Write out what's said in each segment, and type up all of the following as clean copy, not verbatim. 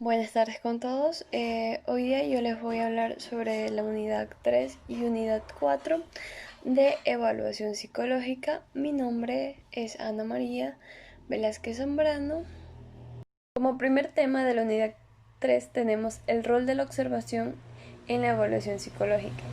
Buenas tardes con todos. Hoy día yo les voy a hablar sobre la unidad 3 y unidad 4 de evaluación psicológica. Mi nombre es Ana María Velázquez Zambrano. Como primer tema de la unidad 3 tenemos el rol de la observación en la evaluación psicológica.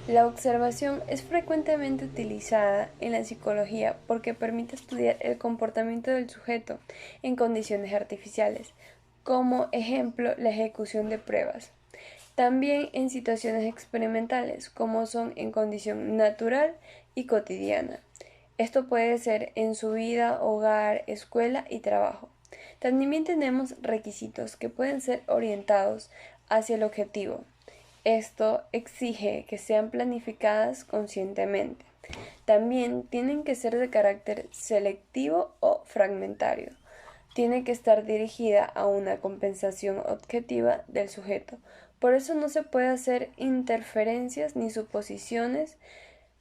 La observación es frecuentemente utilizada en la psicología porque permite estudiar el comportamiento del sujeto en condiciones artificiales, como ejemplo la ejecución de pruebas. También en situaciones experimentales, como son en condición natural y cotidiana. Esto puede ser en su vida, hogar, escuela y trabajo. También tenemos requisitos que pueden ser orientados hacia el objetivo. Esto exige que sean planificadas conscientemente. También tienen que ser de carácter selectivo o fragmentario. Tiene que estar dirigida a una compensación objetiva del sujeto. Por eso no se puede hacer interferencias ni suposiciones,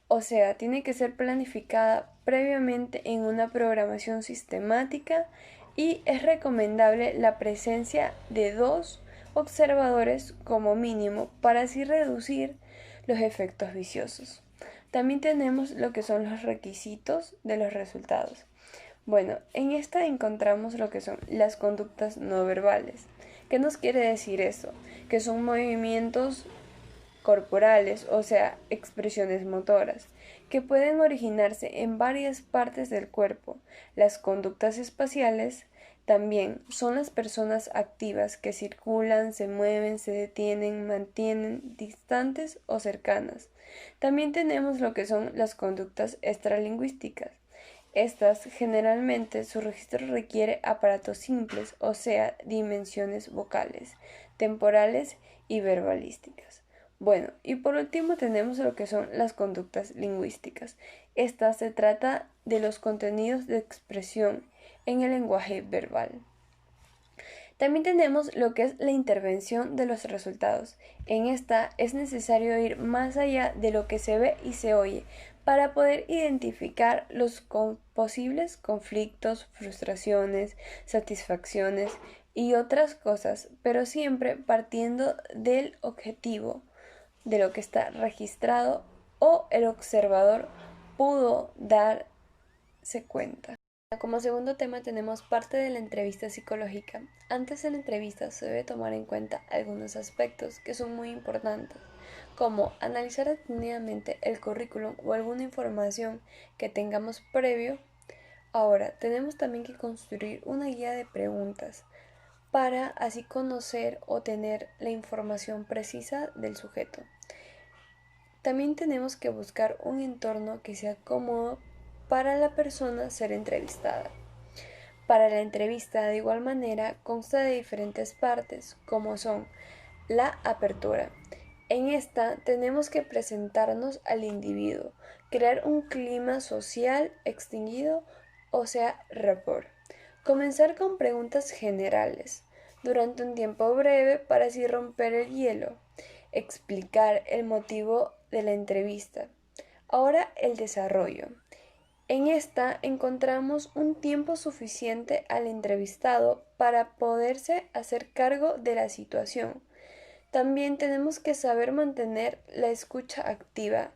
o sea, tiene que ser planificada previamente en una programación sistemática y es recomendable la presencia de dos observadores como mínimo para así reducir los efectos viciosos. También tenemos lo que son los requisitos de los resultados. Bueno, en esta encontramos lo que son las conductas no verbales. ¿Qué nos quiere decir eso? Que son movimientos corporales, o sea, expresiones motoras, que pueden originarse en varias partes del cuerpo. Las conductas espaciales también son las personas activas que circulan, se mueven, se detienen, mantienen distantes o cercanas. También tenemos lo que son las conductas extralingüísticas. Estas generalmente su registro requiere aparatos simples, o sea, dimensiones vocales, temporales y verbalísticas. Bueno, y por último tenemos lo que son las conductas lingüísticas. Esta se trata de los contenidos de expresión en el lenguaje verbal. También tenemos lo que es la intervención de los resultados. En esta es necesario ir más allá de lo que se ve y se oye para poder identificar los posibles conflictos, frustraciones, satisfacciones y otras cosas, pero siempre partiendo del objetivo de lo que está registrado o el observador pudo darse cuenta. Como segundo tema tenemos parte de la entrevista psicológica. Antes de la entrevista se debe tomar en cuenta algunos aspectos que son muy importantes, como analizar detenidamente el currículum o alguna información que tengamos previo. Ahora, tenemos también que construir una guía de preguntas para así conocer o tener la información precisa del sujeto. También tenemos que buscar un entorno que sea cómodo para la persona ser entrevistada. Para la entrevista, de igual manera, consta de diferentes partes, como son la apertura. En esta tenemos que presentarnos al individuo, crear un clima social extinguido, o sea, rapport. Comenzar con preguntas generales, durante un tiempo breve para así romper el hielo. Explicar el motivo de la entrevista. Ahora el desarrollo. En esta encontramos un tiempo suficiente al entrevistado para poderse hacer cargo de la situación. También tenemos que saber mantener la escucha activa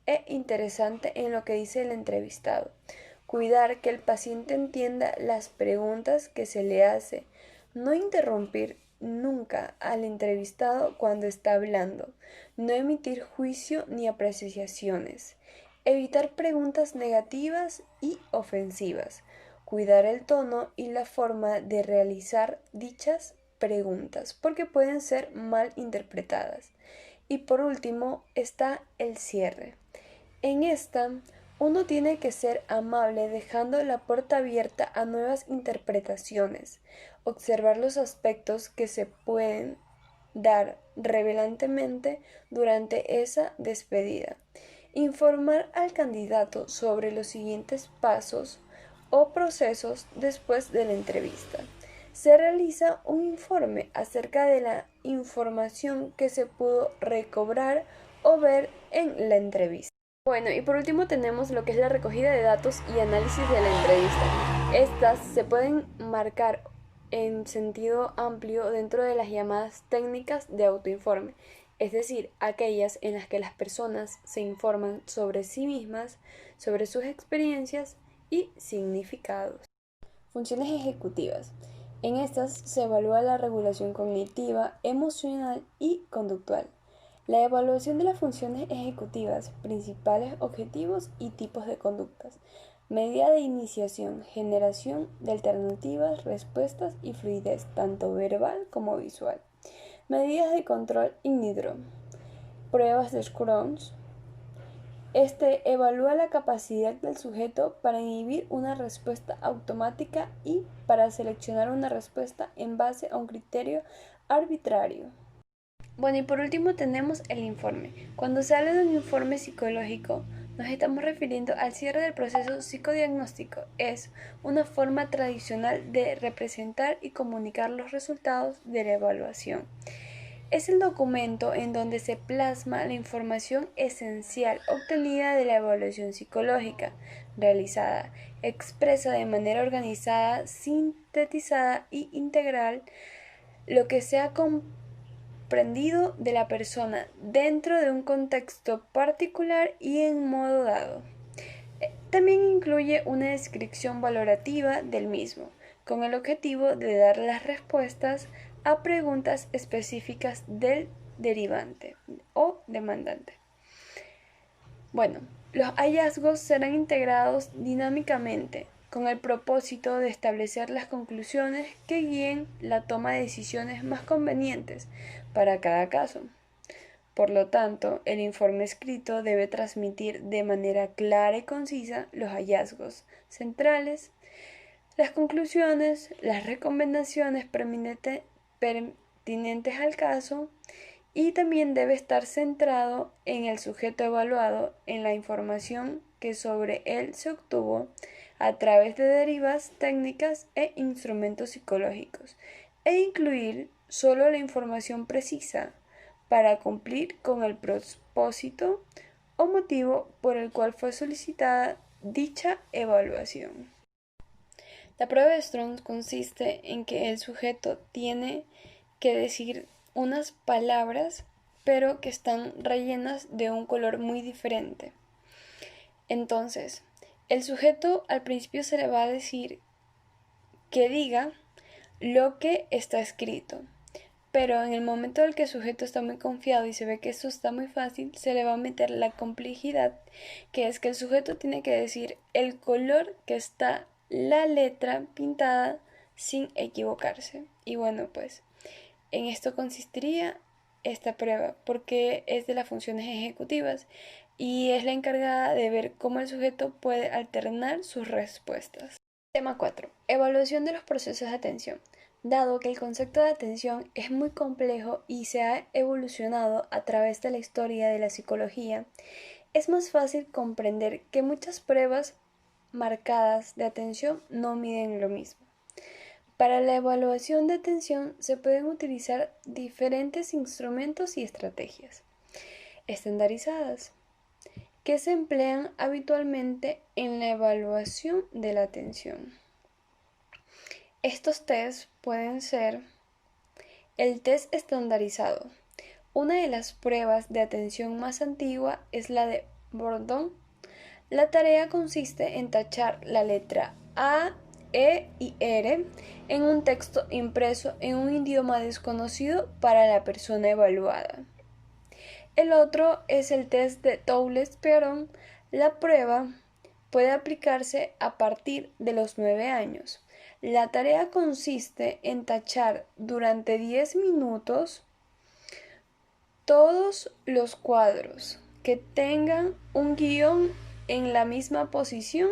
e interesante en lo que dice el entrevistado. Cuidar que el paciente entienda las preguntas que se le hace. No interrumpir nunca al entrevistado cuando está hablando. No emitir juicio ni apreciaciones. Evitar preguntas negativas y ofensivas. Cuidar el tono y la forma de realizar dichas preguntas, porque pueden ser mal interpretadas. Y por último está el cierre. En esta, uno tiene que ser amable dejando la puerta abierta a nuevas interpretaciones, observar los aspectos que se pueden dar revelantemente durante esa despedida. Informar al candidato sobre los siguientes pasos o procesos después de la entrevista. Se realiza un informe acerca de la información que se pudo recobrar o ver en la entrevista. Bueno, y por último tenemos lo que es la recogida de datos y análisis de la entrevista. Estas se pueden marcar en sentido amplio dentro de las llamadas técnicas de autoinforme, es decir, aquellas en las que las personas se informan sobre sí mismas, sobre sus experiencias y significados. Funciones ejecutivas. En estas se evalúa la regulación cognitiva, emocional y conductual. La evaluación de las funciones ejecutivas, principales objetivos y tipos de conductas. Medida de iniciación, generación de alternativas, respuestas y fluidez, tanto verbal como visual. Medidas de control in vitro. Pruebas de Scrums. Este evalúa la capacidad del sujeto para inhibir una respuesta automática y para seleccionar una respuesta en base a un criterio arbitrario. Bueno, y por último tenemos el informe. Cuando se habla de un informe psicológico, nos estamos refiriendo al cierre del proceso psicodiagnóstico. Es una forma tradicional de representar y comunicar los resultados de la evaluación. Es el documento en donde se plasma la información esencial obtenida de la evaluación psicológica realizada, expresa de manera organizada, sintetizada y integral lo que se ha comprendido de la persona dentro de un contexto particular y en modo dado. También incluye una descripción valorativa del mismo, con el objetivo de dar las respuestas a preguntas específicas del derivante o demandante. Bueno, los hallazgos serán integrados dinámicamente con el propósito de establecer las conclusiones que guíen la toma de decisiones más convenientes para cada caso. Por lo tanto, el informe escrito debe transmitir de manera clara y concisa los hallazgos centrales, las conclusiones, las recomendaciones pertinentes al caso y también debe estar centrado en el sujeto evaluado, en la información que sobre él se obtuvo a través de derivas técnicas e instrumentos psicológicos, e incluir solo la información precisa para cumplir con el propósito o motivo por el cual fue solicitada dicha evaluación. La prueba de Strong consiste en que el sujeto tiene que decir unas palabras, pero que están rellenas de un color muy diferente. Entonces, el sujeto al principio se le va a decir que diga lo que está escrito. Pero en el momento en el que el sujeto está muy confiado y se ve que esto está muy fácil, se le va a meter la complejidad, que es que el sujeto tiene que decir el color que está la letra pintada sin equivocarse. Y bueno, pues en esto consistiría esta prueba, porque es de las funciones ejecutivas y es la encargada de ver cómo el sujeto puede alternar sus respuestas. Tema 4. Evaluación de los procesos de atención. Dado que el concepto de atención es muy complejo y se ha evolucionado a través de la historia de la psicología, es más fácil comprender que muchas pruebas marcadas de atención no miden lo mismo. Para la evaluación de atención se pueden utilizar diferentes instrumentos y estrategias estandarizadas que se emplean habitualmente en la evaluación de la atención. Estos tests pueden ser el test estandarizado. Una de las pruebas de atención más antigua es la de Bourdon. La tarea consiste en tachar la letra A, E y R en un texto impreso en un idioma desconocido para la persona evaluada. El otro es el test de Toules-Perron. La prueba puede aplicarse a partir de los 9 años. La tarea consiste en tachar durante 10 minutos todos los cuadros que tengan un guión en la misma posición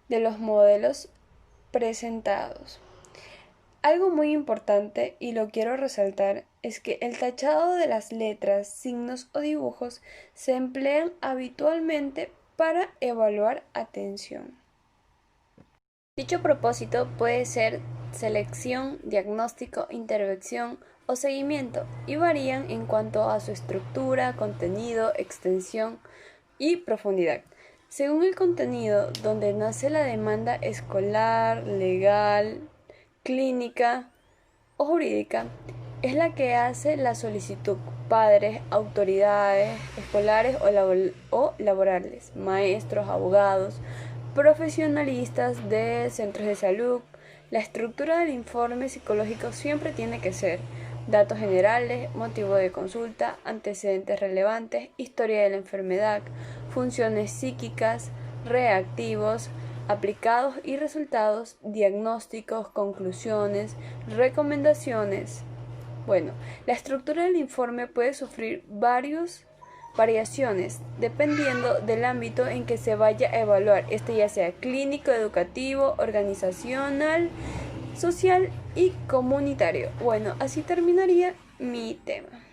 de los modelos presentados. Algo muy importante, y lo quiero resaltar, es que el tachado de las letras, signos o dibujos se emplean habitualmente para evaluar atención. Dicho propósito puede ser selección, diagnóstico, intervención o seguimiento y varían en cuanto a su estructura, contenido, extensión y profundidad. Según el contenido donde nace la demanda escolar, legal, clínica o jurídica es la que hace la solicitud padres, autoridades escolares o laborales, maestros, abogados, profesionalistas de centros de salud. La estructura del informe psicológico siempre tiene que ser datos generales, motivo de consulta, antecedentes relevantes, historia de la enfermedad, funciones psíquicas, reactivos, aplicados y resultados, diagnósticos, conclusiones, recomendaciones. Bueno, la estructura del informe puede sufrir variaciones dependiendo del ámbito en que se vaya a evaluar, ya sea clínico, educativo, organizacional, social y comunitario. Bueno, así terminaría mi tema.